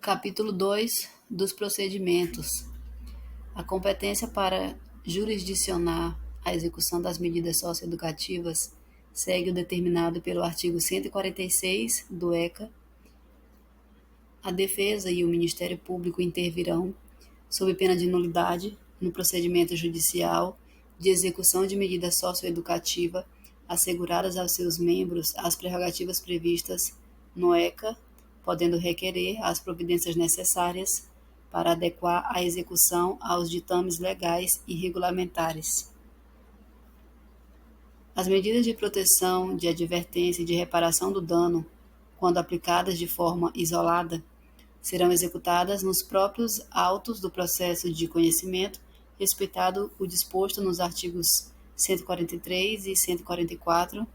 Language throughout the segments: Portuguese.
Capítulo 2 dos procedimentos. A competência para jurisdicionar a execução das medidas socioeducativas segue o determinado pelo artigo 146 do ECA. A defesa e o Ministério Público intervirão, sob pena de nulidade, no procedimento judicial de execução de medida socioeducativa, asseguradas aos seus membros as prerrogativas previstas no ECA, podendo requerer as providências necessárias para adequar a execução aos ditames legais e regulamentares. As medidas de proteção, de advertência e de reparação do dano, quando aplicadas de forma isolada, serão executadas nos próprios autos do processo de conhecimento, respeitado o disposto nos artigos 143 e 144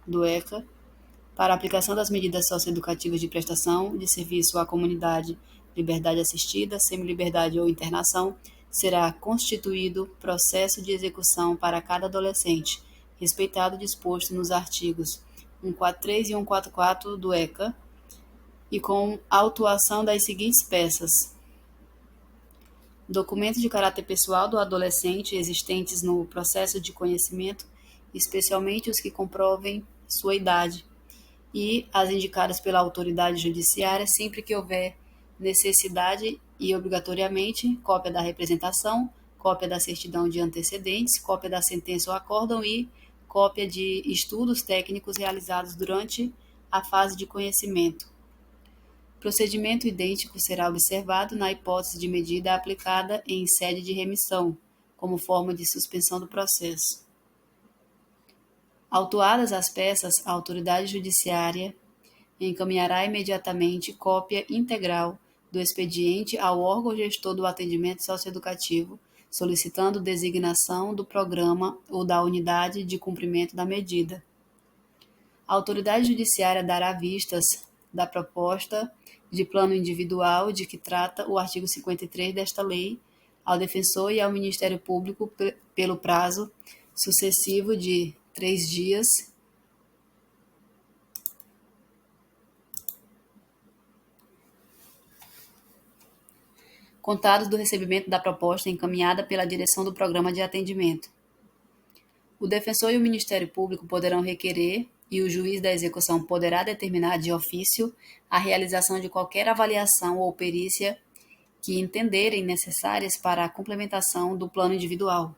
do ECA, para a aplicação das medidas socioeducativas de prestação de serviço à comunidade, liberdade assistida, semiliberdade ou internação, será constituído processo de execução para cada adolescente, respeitado o disposto nos artigos 143 e 144 do ECA, e com autuação das seguintes peças: documentos de caráter pessoal do adolescente existentes no processo de conhecimento, especialmente os que comprovem sua idade, e as indicadas pela autoridade judiciária sempre que houver necessidade e obrigatoriamente cópia da representação, cópia da certidão de antecedentes, cópia da sentença ou acórdão e cópia de estudos técnicos realizados durante a fase de conhecimento. Procedimento idêntico será observado na hipótese de medida aplicada em sede de remissão, como forma de suspensão do processo. Autuadas as peças, a autoridade judiciária encaminhará imediatamente cópia integral do expediente ao órgão gestor do atendimento socioeducativo, solicitando designação do programa ou da unidade de cumprimento da medida. A autoridade judiciária dará vistas da proposta de plano individual de que trata o artigo 53 desta lei ao defensor e ao Ministério Público pelo prazo sucessivo de 3 dias contados do recebimento da proposta encaminhada pela direção do programa de atendimento. O defensor e o Ministério Público poderão requerer e o juiz da execução poderá determinar de ofício a realização de qualquer avaliação ou perícia que entenderem necessárias para a complementação do plano individual.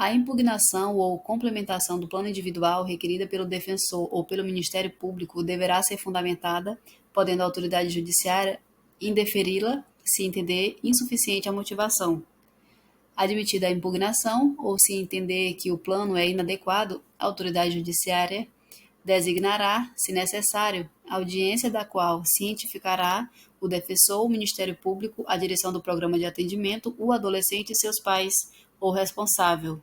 A impugnação ou complementação do plano individual requerida pelo defensor ou pelo Ministério Público deverá ser fundamentada, podendo a autoridade judiciária indeferi-la se entender insuficiente a motivação. Admitida a impugnação, ou se entender que o plano é inadequado, a autoridade judiciária designará, se necessário, audiência da qual cientificará o defensor, o Ministério Público, a direção do programa de atendimento, o adolescente e seus pais ou responsável.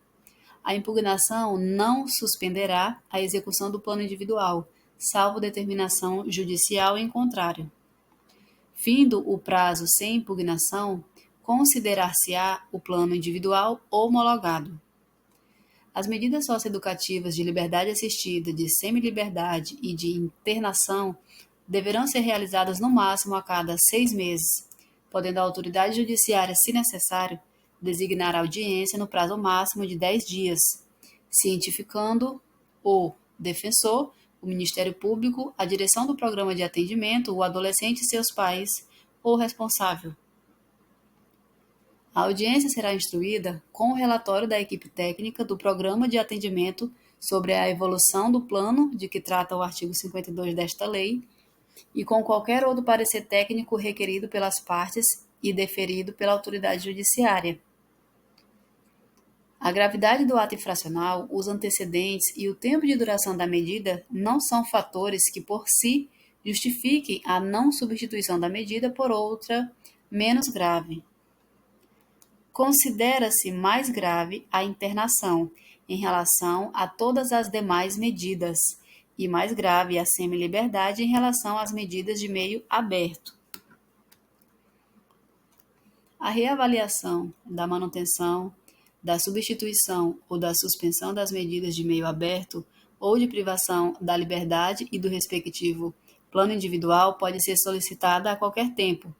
A impugnação não suspenderá a execução do plano individual, salvo determinação judicial em contrário. Findo o prazo sem impugnação, considerar-se-á o plano individual homologado. As medidas socioeducativas de liberdade assistida, de semiliberdade e de internação deverão ser realizadas no máximo a cada 6 meses, podendo a autoridade judiciária, se necessário, designar audiência no prazo máximo de 10 dias, cientificando o defensor, o Ministério Público, a direção do programa de atendimento, o adolescente e seus pais ou responsável. A audiência será instruída com o relatório da equipe técnica do programa de atendimento sobre a evolução do plano de que trata o artigo 52 desta lei e com qualquer outro parecer técnico requerido pelas partes e deferido pela autoridade judiciária. A gravidade do ato infracional, os antecedentes e o tempo de duração da medida não são fatores que, por si, justifiquem a não substituição da medida por outra menos grave. Considera-se mais grave a internação em relação a todas as demais medidas e mais grave a semiliberdade em relação às medidas de meio aberto. A reavaliação da manutenção, da substituição ou da suspensão das medidas de meio aberto ou de privação da liberdade e do respectivo plano individual pode ser solicitada a qualquer tempo,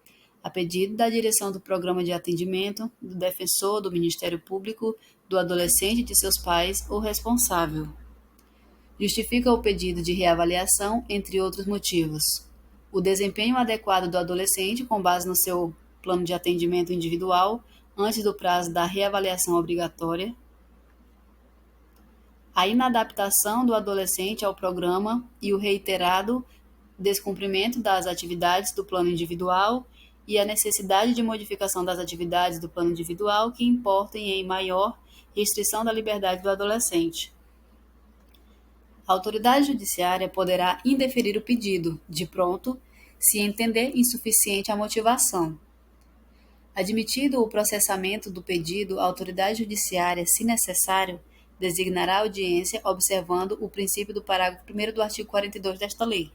a pedido da direção do programa de atendimento, do defensor, do Ministério Público, do adolescente, de seus pais ou responsável. Justifica o pedido de reavaliação, entre outros motivos: o desempenho adequado do adolescente com base no seu plano de atendimento individual antes do prazo da reavaliação obrigatória, a inadaptação do adolescente ao programa e o reiterado descumprimento das atividades do plano individual e a necessidade de modificação das atividades do plano individual que importem em maior restrição da liberdade do adolescente. A autoridade judiciária poderá indeferir o pedido, de pronto, se entender insuficiente a motivação. Admitido o processamento do pedido, a autoridade judiciária, se necessário, designará audiência observando o princípio do parágrafo 1º do artigo 42 desta lei.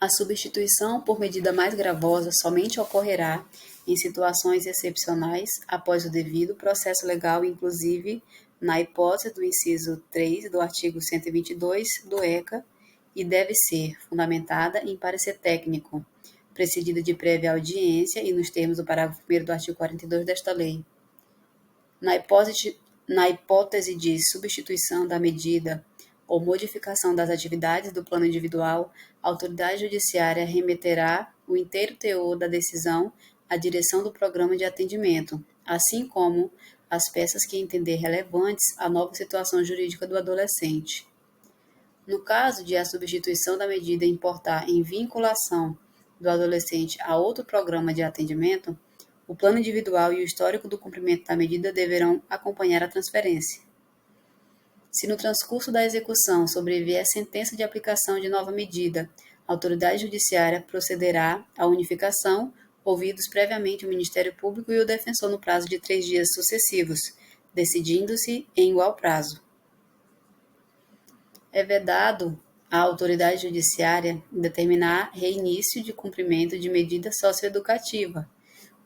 A substituição por medida mais gravosa somente ocorrerá em situações excepcionais após o devido processo legal, inclusive na hipótese do inciso 3 do artigo 122 do ECA, e deve ser fundamentada em parecer técnico, precedida de prévia audiência e nos termos do parágrafo 1º do artigo 42 desta lei. Na hipótese de substituição da medida ou modificação das atividades do plano individual, a autoridade judiciária remeterá o inteiro teor da decisão à direção do programa de atendimento, assim como as peças que entender relevantes à nova situação jurídica do adolescente. No caso de a substituição da medida importar em vinculação do adolescente a outro programa de atendimento, o plano individual e o histórico do cumprimento da medida deverão acompanhar a transferência. Se no transcurso da execução sobrevier sentença de aplicação de nova medida, a autoridade judiciária procederá à unificação, ouvidos previamente o Ministério Público e o defensor no prazo de 3 dias sucessivos, decidindo-se em igual prazo. É vedado à autoridade judiciária determinar reinício de cumprimento de medida socioeducativa,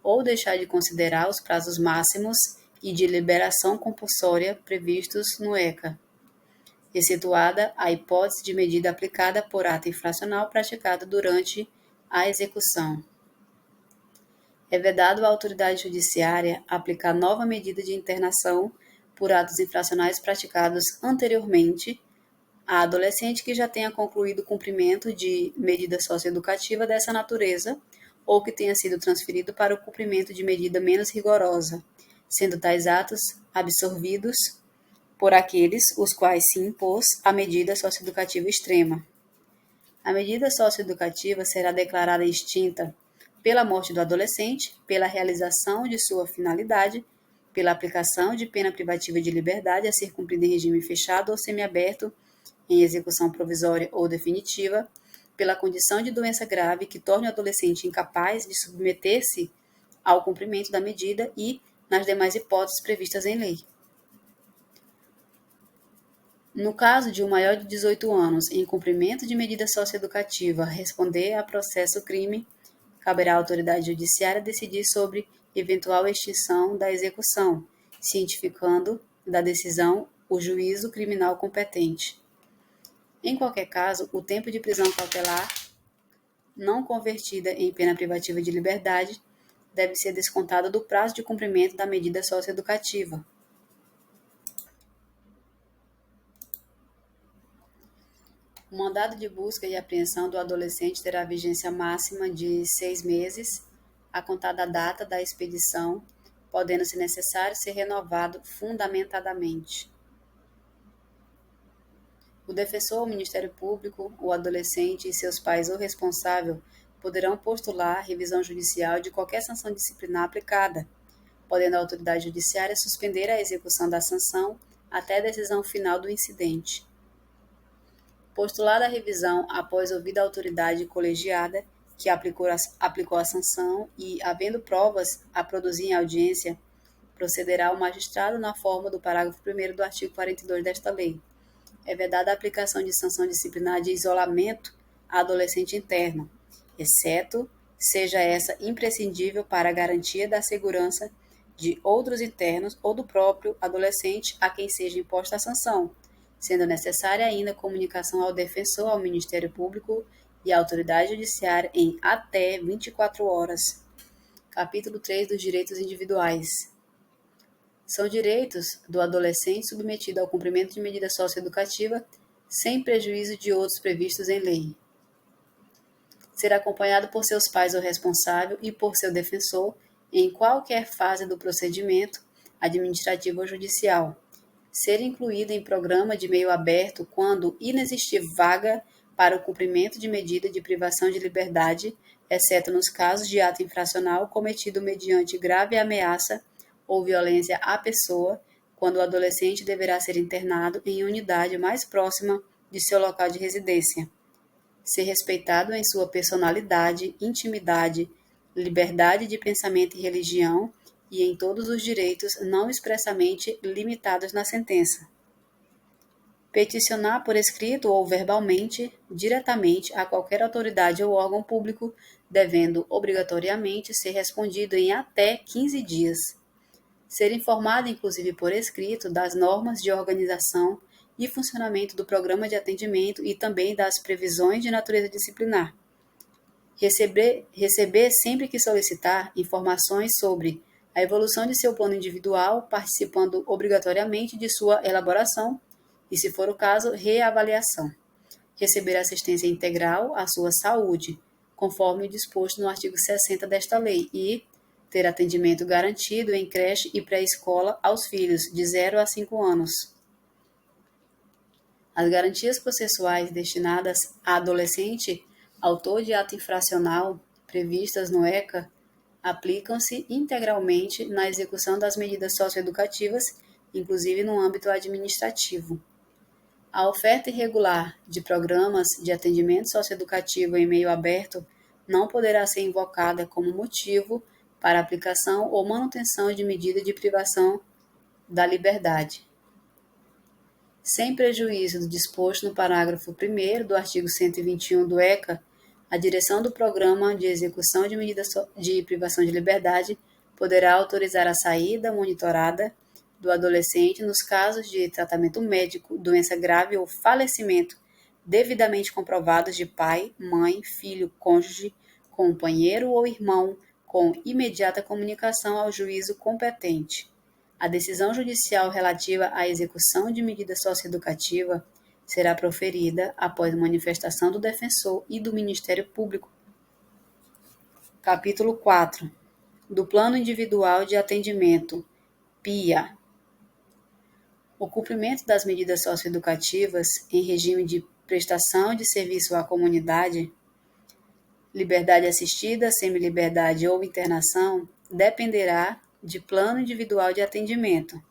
ou deixar de considerar os prazos máximos e de liberação compulsória previstos no ECA, excetuada a hipótese de medida aplicada por ato infracional praticado durante a execução. É vedado à autoridade judiciária aplicar nova medida de internação por atos infracionais praticados anteriormente a adolescente que já tenha concluído o cumprimento de medida socioeducativa dessa natureza ou que tenha sido transferido para o cumprimento de medida menos rigorosa, sendo tais atos absorvidos por aqueles os quais se impôs a medida socioeducativa extrema. A medida socioeducativa será declarada extinta pela morte do adolescente, pela realização de sua finalidade, pela aplicação de pena privativa de liberdade a ser cumprida em regime fechado ou semiaberto, em execução provisória ou definitiva, pela condição de doença grave que torne o adolescente incapaz de submeter-se ao cumprimento da medida e nas demais hipóteses previstas em lei. No caso de um maior de 18 anos em cumprimento de medida socioeducativa responder a processo crime, caberá à autoridade judiciária decidir sobre eventual extinção da execução, cientificando da decisão o juízo criminal competente. Em qualquer caso, o tempo de prisão cautelar, não convertida em pena privativa de liberdade, deve ser descontado do prazo de cumprimento da medida socioeducativa. O mandado de busca e apreensão do adolescente terá vigência máxima de 6 meses, a contar da data da expedição, podendo, se necessário, ser renovado fundamentadamente. O defensor, o Ministério Público, o adolescente e seus pais ou responsável poderão postular revisão judicial de qualquer sanção disciplinar aplicada, podendo a autoridade judiciária suspender a execução da sanção até a decisão final do incidente. Postulada a revisão após ouvida a autoridade colegiada que aplicou a sanção e, havendo provas a produzir em audiência, procederá o magistrado na forma do parágrafo 1º do artigo 42 desta lei. É vedada a aplicação de sanção disciplinar de isolamento a adolescente interno, exceto seja essa imprescindível para a garantia da segurança de outros internos ou do próprio adolescente a quem seja imposta a sanção, sendo necessária ainda comunicação ao defensor, ao Ministério Público e à autoridade judiciária em até 24 horas. Capítulo 3 dos direitos individuais. São direitos do adolescente submetido ao cumprimento de medida socioeducativa sem prejuízo de outros previstos em lei. Ser acompanhado por seus pais ou responsável e por seu defensor em qualquer fase do procedimento administrativo ou judicial. Ser incluído em programa de meio aberto quando inexistir vaga para o cumprimento de medida de privação de liberdade, exceto nos casos de ato infracional cometido mediante grave ameaça ou violência à pessoa, quando o adolescente deverá ser internado em unidade mais próxima de seu local de residência. Ser respeitado em sua personalidade, intimidade, liberdade de pensamento e religião e em todos os direitos não expressamente limitados na sentença. Peticionar por escrito ou verbalmente, diretamente a qualquer autoridade ou órgão público, devendo obrigatoriamente ser respondido em até 15 dias. Ser informado, inclusive por escrito, das normas de organização e funcionamento do programa de atendimento e também das previsões de natureza disciplinar. Receber sempre que solicitar informações sobre a evolução de seu plano individual, participando obrigatoriamente de sua elaboração e, se for o caso, reavaliação. Receber assistência integral à sua saúde, conforme o disposto no artigo 60 desta lei, e ter atendimento garantido em creche e pré-escola aos filhos de 0 a 5 anos. As garantias processuais destinadas a adolescente autor de ato infracional previstas no ECA aplicam-se integralmente na execução das medidas socioeducativas, inclusive no âmbito administrativo. A oferta irregular de programas de atendimento socioeducativo em meio aberto não poderá ser invocada como motivo para aplicação ou manutenção de medida de privação da liberdade. Sem prejuízo do disposto no parágrafo 1º do artigo 121 do ECA, a direção do Programa de Execução de Medidas de Privação de Liberdade poderá autorizar a saída monitorada do adolescente nos casos de tratamento médico, doença grave ou falecimento devidamente comprovados de pai, mãe, filho, cônjuge, companheiro ou irmão, com imediata comunicação ao juízo competente. A decisão judicial relativa à execução de medida socioeducativa será proferida após manifestação do defensor e do Ministério Público. Capítulo 4. Do Plano Individual de Atendimento, PIA. O cumprimento das medidas socioeducativas em regime de prestação de serviço à comunidade, liberdade assistida, semiliberdade ou internação, dependerá de plano individual de atendimento,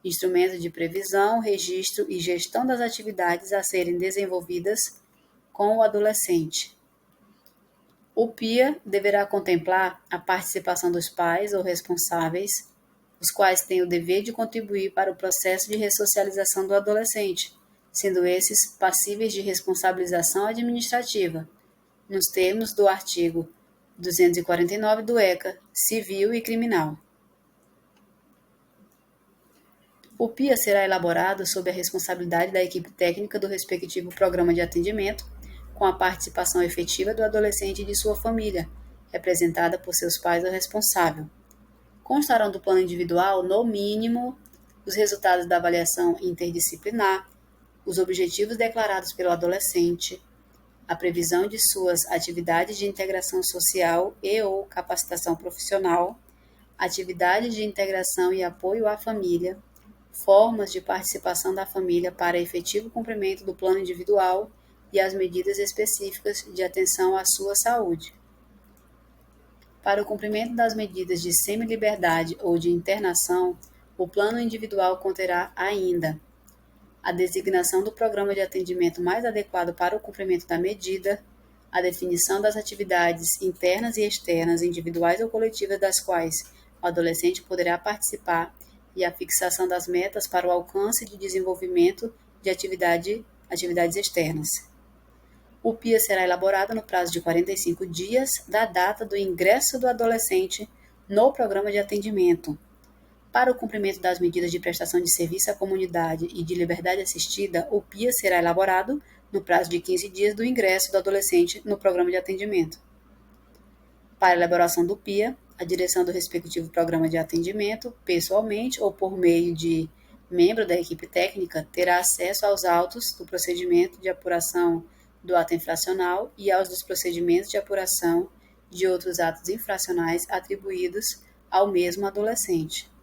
instrumento de previsão, registro e gestão das atividades a serem desenvolvidas com o adolescente. O PIA deverá contemplar a participação dos pais ou responsáveis, os quais têm o dever de contribuir para o processo de ressocialização do adolescente, sendo esses passíveis de responsabilização administrativa, nos termos do artigo 249 do ECA, civil e criminal. O PIA será elaborado sob a responsabilidade da equipe técnica do respectivo programa de atendimento, com a participação efetiva do adolescente e de sua família, representada por seus pais ou responsável. Constarão do plano individual, no mínimo, os resultados da avaliação interdisciplinar, os objetivos declarados pelo adolescente, a previsão de suas atividades de integração social e ou capacitação profissional, atividades de integração e apoio à família, formas de participação da família para efetivo cumprimento do plano individual e as medidas específicas de atenção à sua saúde. Para o cumprimento das medidas de semiliberdade ou de internação, o plano individual conterá ainda a designação do programa de atendimento mais adequado para o cumprimento da medida, a definição das atividades internas e externas, individuais ou coletivas, das quais o adolescente poderá participar, e a fixação das metas para o alcance de desenvolvimento de atividades externas. O PIA será elaborado no prazo de 45 dias da data do ingresso do adolescente no programa de atendimento. Para o cumprimento das medidas de prestação de serviço à comunidade e de liberdade assistida, o PIA será elaborado no prazo de 15 dias do ingresso do adolescente no programa de atendimento. Para a elaboração do PIA, a direção do respectivo programa de atendimento, pessoalmente ou por meio de membro da equipe técnica, terá acesso aos autos do procedimento de apuração do ato infracional e aos dos procedimentos de apuração de outros atos infracionais atribuídos ao mesmo adolescente.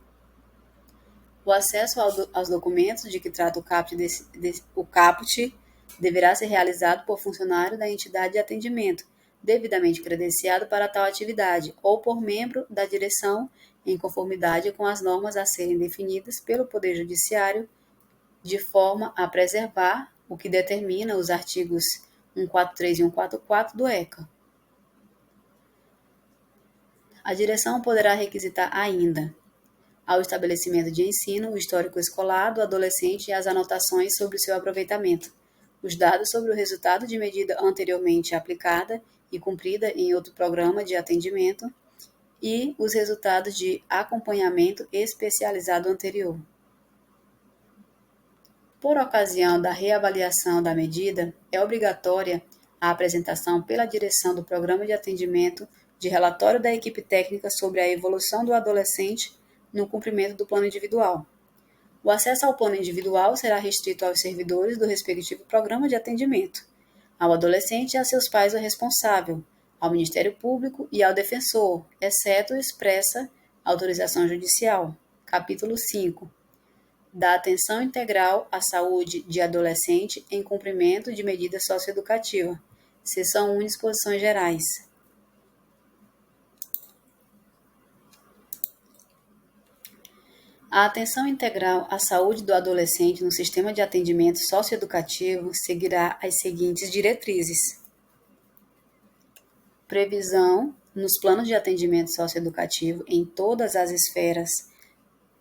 O acesso aos documentos de que trata o CAPT deverá ser realizado por funcionário da entidade de atendimento, devidamente credenciado para tal atividade, ou por membro da direção, em conformidade com as normas a serem definidas pelo Poder Judiciário, de forma a preservar o que determina os artigos 143 e 144 do ECA. A direção poderá requisitar ainda ao estabelecimento de ensino o histórico escolar do adolescente e as anotações sobre o seu aproveitamento, os dados sobre o resultado de medida anteriormente aplicada e cumprida em outro programa de atendimento e os resultados de acompanhamento especializado anterior. Por ocasião da reavaliação da medida, é obrigatória a apresentação pela direção do programa de atendimento de relatório da equipe técnica sobre a evolução do adolescente no cumprimento do plano individual. O acesso ao plano individual será restrito aos servidores do respectivo programa de atendimento, ao adolescente e a seus pais ou responsável, ao Ministério Público e ao defensor, exceto expressa autorização judicial. Capítulo 5. Da atenção integral à saúde de adolescente em cumprimento de medida socioeducativa. Seção 1, Disposições Gerais. A atenção integral à saúde do adolescente no sistema de atendimento socioeducativo seguirá as seguintes diretrizes: previsão nos planos de atendimento socioeducativo em todas as esferas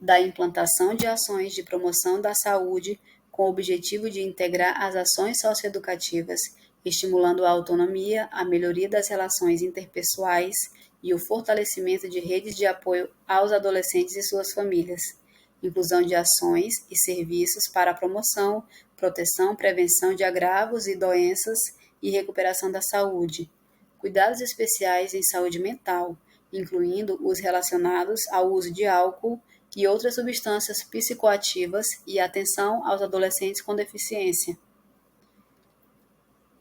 da implantação de ações de promoção da saúde com o objetivo de integrar as ações socioeducativas, estimulando a autonomia, a melhoria das relações interpessoais e o fortalecimento de redes de apoio aos adolescentes e suas famílias, inclusão de ações e serviços para a promoção, proteção, prevenção de agravos e doenças e recuperação da saúde, cuidados especiais em saúde mental, incluindo os relacionados ao uso de álcool e outras substâncias psicoativas e atenção aos adolescentes com deficiência.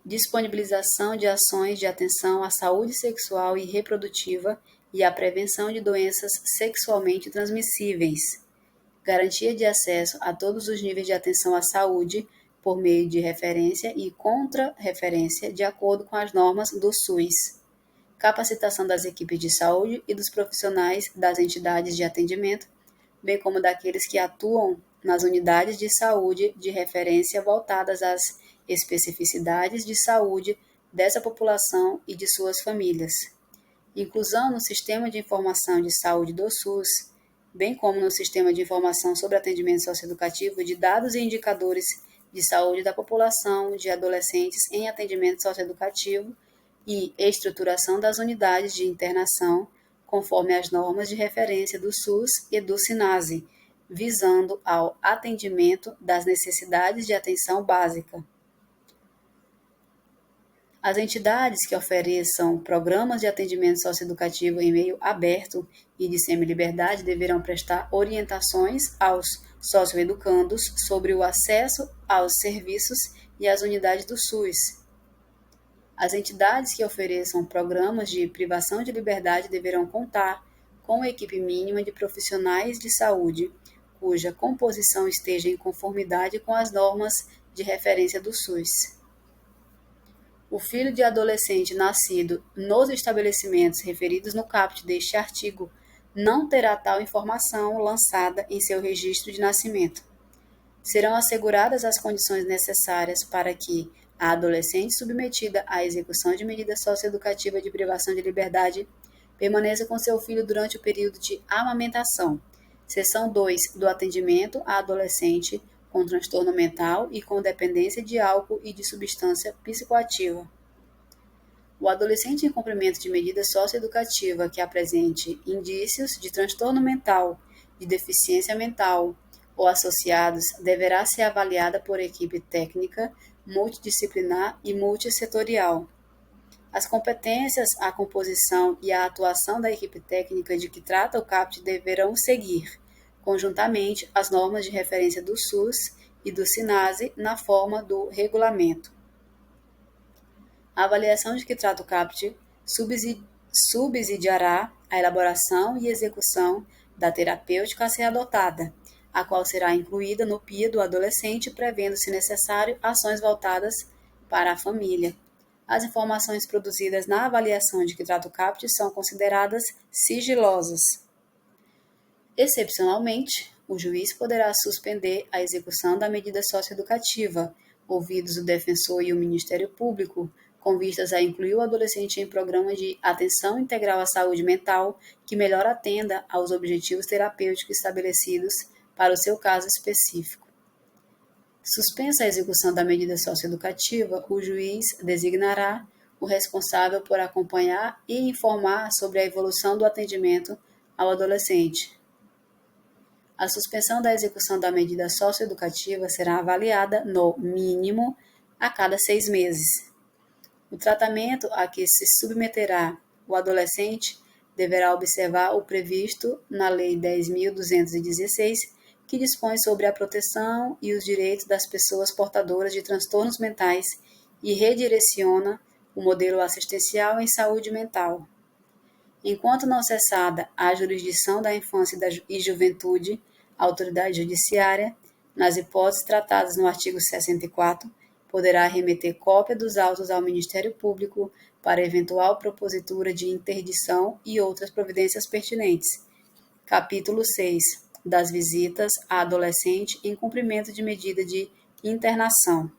Disponibilização de ações de atenção à saúde sexual e reprodutiva e à prevenção de doenças sexualmente transmissíveis. Garantia de acesso a todos os níveis de atenção à saúde por meio de referência e contra-referência de acordo com as normas do SUS. Capacitação das equipes de saúde e dos profissionais das entidades de atendimento, bem como daqueles que atuam nas unidades de saúde de referência voltadas às especificidades de saúde dessa população e de suas famílias. Inclusão no Sistema de Informação de Saúde do SUS, bem como no Sistema de Informação sobre Atendimento Socioeducativo de dados e indicadores de saúde da população de adolescentes em atendimento socioeducativo e estruturação das unidades de internação, conforme as normas de referência do SUS e do SINASE, visando ao atendimento das necessidades de atenção básica. As entidades que ofereçam programas de atendimento socioeducativo em meio aberto e de semi-liberdade deverão prestar orientações aos socioeducandos sobre o acesso aos serviços e às unidades do SUS. As entidades que ofereçam programas de privação de liberdade deverão contar com uma equipe mínima de profissionais de saúde, cuja composição esteja em conformidade com as normas de referência do SUS. O filho de adolescente nascido nos estabelecimentos referidos no caput deste artigo não terá tal informação lançada em seu registro de nascimento. Serão asseguradas as condições necessárias para que a adolescente submetida à execução de medida socioeducativa de privação de liberdade permaneça com seu filho durante o período de amamentação. Seção 2 do atendimento a adolescente com transtorno mental e com dependência de álcool e de substância psicoativa. O adolescente em cumprimento de medida socioeducativa que apresente indícios de transtorno mental de deficiência mental ou associados deverá ser avaliada por equipe técnica, multidisciplinar e multissetorial. As competências, a composição e a atuação da equipe técnica de que trata o CAPT deverão seguir, conjuntamente, as normas de referência do SUS e do SINASE na forma do regulamento. A avaliação de que trata o CAPT subsidiará a elaboração e execução da terapêutica a ser adotada, a qual será incluída no PIA do adolescente, prevendo, se necessário, ações voltadas para a família. As informações produzidas na avaliação de que trata o CAPT são consideradas sigilosas. Excepcionalmente, o juiz poderá suspender a execução da medida socioeducativa, ouvidos o defensor e o Ministério Público, com vistas a incluir o adolescente em programa de atenção integral à saúde mental que melhor atenda aos objetivos terapêuticos estabelecidos para o seu caso específico. Suspensa a execução da medida socioeducativa, o juiz designará o responsável por acompanhar e informar sobre a evolução do atendimento ao adolescente. A suspensão da execução da medida socioeducativa será avaliada, no mínimo, a cada 6 meses. O tratamento a que se submeterá o adolescente deverá observar o previsto na Lei 10.216, que dispõe sobre a proteção e os direitos das pessoas portadoras de transtornos mentais e redireciona o modelo assistencial em saúde mental. Enquanto não cessada a jurisdição da infância e juventude, a autoridade judiciária, nas hipóteses tratadas no artigo 64, poderá remeter cópia dos autos ao Ministério Público para eventual propositura de interdição e outras providências pertinentes. Capítulo 6. Das visitas a adolescente em cumprimento de medida de internação.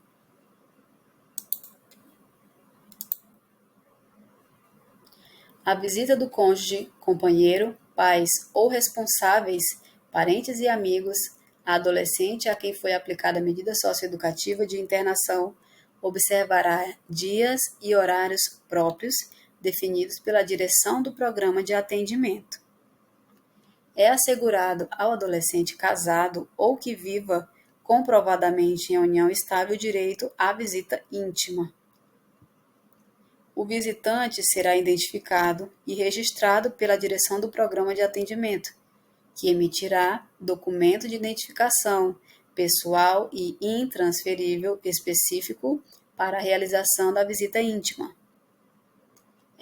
A visita do cônjuge, companheiro, pais ou responsáveis, parentes e amigos, a adolescente a quem foi aplicada a medida socioeducativa de internação observará dias e horários próprios definidos pela direção do programa de atendimento. É assegurado ao adolescente casado ou que viva comprovadamente em união estável o direito à visita íntima. O visitante será identificado e registrado pela direção do programa de atendimento, que emitirá documento de identificação pessoal e intransferível específico para a realização da visita íntima.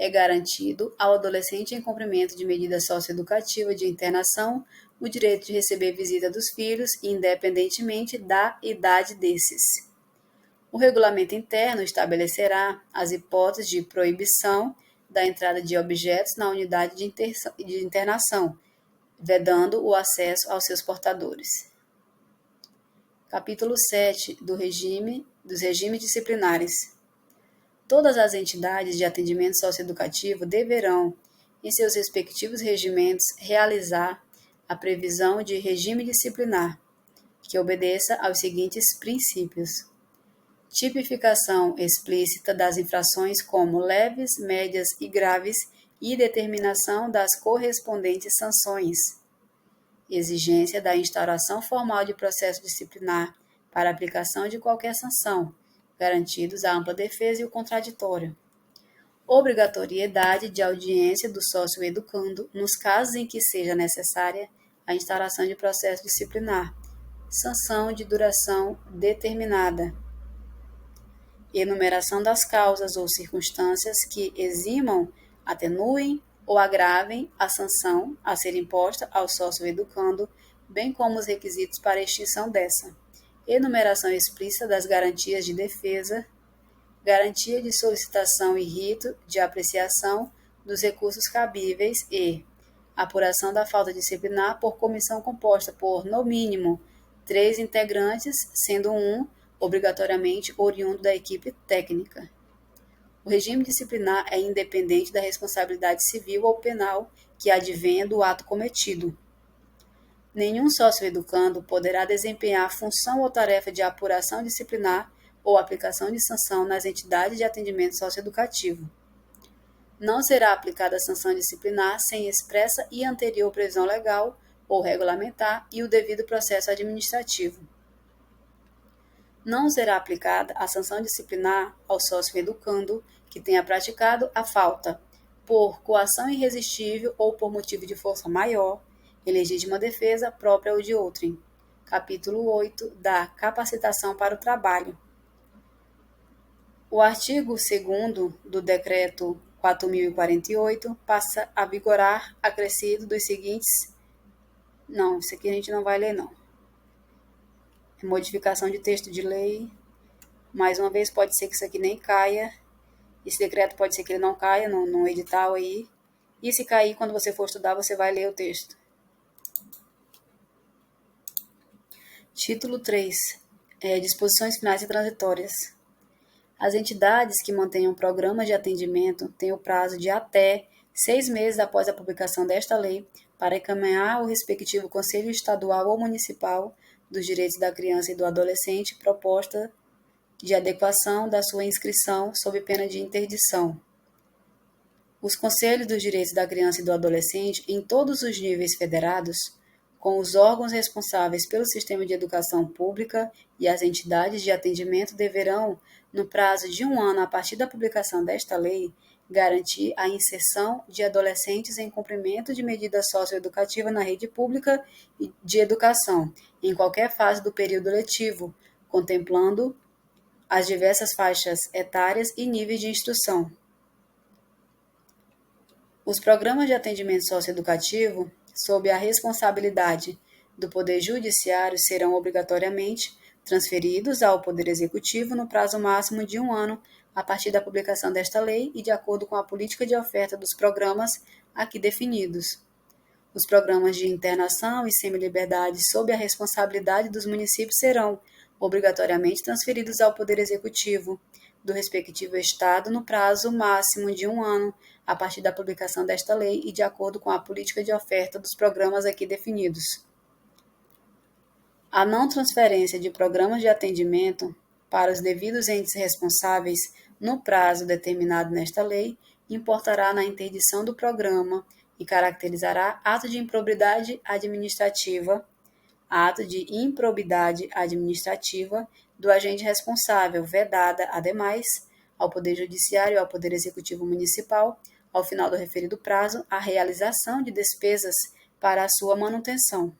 É garantido ao adolescente em cumprimento de medida socioeducativa de internação o direito de receber visita dos filhos, independentemente da idade desses. O regulamento interno estabelecerá as hipóteses de proibição da entrada de objetos na unidade de internação, vedando o acesso aos seus portadores. Capítulo 7 dos regimes disciplinares. Todas as entidades de atendimento socioeducativo deverão, em seus respectivos regimentos, realizar a previsão de regime disciplinar, que obedeça aos seguintes princípios: tipificação explícita das infrações como leves, médias e graves e determinação das correspondentes sanções. Exigência da instauração formal de processo disciplinar para aplicação de qualquer sanção, garantidos a ampla defesa e o contraditório. Obrigatoriedade de audiência do sócio-educando nos casos em que seja necessária a instauração de processo disciplinar. Sanção de duração determinada. Enumeração das causas ou circunstâncias que eximam, atenuem ou agravem a sanção a ser imposta ao sócio-educando, bem como os requisitos para a extinção dessa. Enumeração explícita das garantias de defesa, garantia de solicitação e rito de apreciação dos recursos cabíveis e apuração da falta disciplinar por comissão composta por, no mínimo, 3 integrantes, sendo um obrigatoriamente oriundo da equipe técnica. O regime disciplinar é independente da responsabilidade civil ou penal que advenha do ato cometido. Nenhum sócio-educando poderá desempenhar função ou tarefa de apuração disciplinar ou aplicação de sanção nas entidades de atendimento socioeducativo. Não será aplicada a sanção disciplinar sem expressa e anterior previsão legal ou regulamentar e o devido processo administrativo. Não será aplicada a sanção disciplinar ao sócio educando que tenha praticado a falta por coação irresistível ou por motivo de força maior, em legítima defesa própria ou de outrem. Capítulo 8 da capacitação para o trabalho. O artigo 2º do Decreto 4.048 passa a vigorar acrescido dos seguintes... Não, isso aqui a gente não vai ler, não. É modificação de texto de lei. Mais uma vez, pode ser que isso aqui nem caia. Esse decreto pode ser que ele não caia no edital aí. E se cair, quando você for estudar, você vai ler o texto. Título 3. Disposições finais e transitórias. As entidades que mantenham programas de atendimento têm o prazo de até 6 meses após a publicação desta lei para encaminhar ao respectivo Conselho Estadual ou Municipal dos Direitos da Criança e do Adolescente proposta de adequação da sua inscrição sob pena de interdição. Os Conselhos dos Direitos da Criança e do Adolescente, em todos os níveis federados, com os órgãos responsáveis pelo sistema de educação pública e as entidades de atendimento deverão, no prazo de 1 ano a partir da publicação desta lei, garantir a inserção de adolescentes em cumprimento de medida socioeducativa na rede pública de educação, em qualquer fase do período letivo, contemplando as diversas faixas etárias e níveis de instrução. Os programas de atendimento socioeducativo, sob a responsabilidade do Poder Judiciário, serão obrigatoriamente transferidos ao Poder Executivo no prazo máximo de 1 ano a partir da publicação desta lei e de acordo com a política de oferta dos programas aqui definidos. Os programas de internação e semiliberdade sob a responsabilidade dos municípios serão obrigatoriamente transferidos ao Poder Executivo do respectivo Estado no prazo máximo de 1 ano a partir da publicação desta lei e de acordo com a política de oferta dos programas aqui definidos. A não transferência de programas de atendimento para os devidos entes responsáveis no prazo determinado nesta lei importará na interdição do programa e caracterizará ato de improbidade administrativa do agente responsável, vedada, ademais, ao Poder Judiciário e ao Poder Executivo Municipal, ao final do referido prazo, a realização de despesas para a sua manutenção.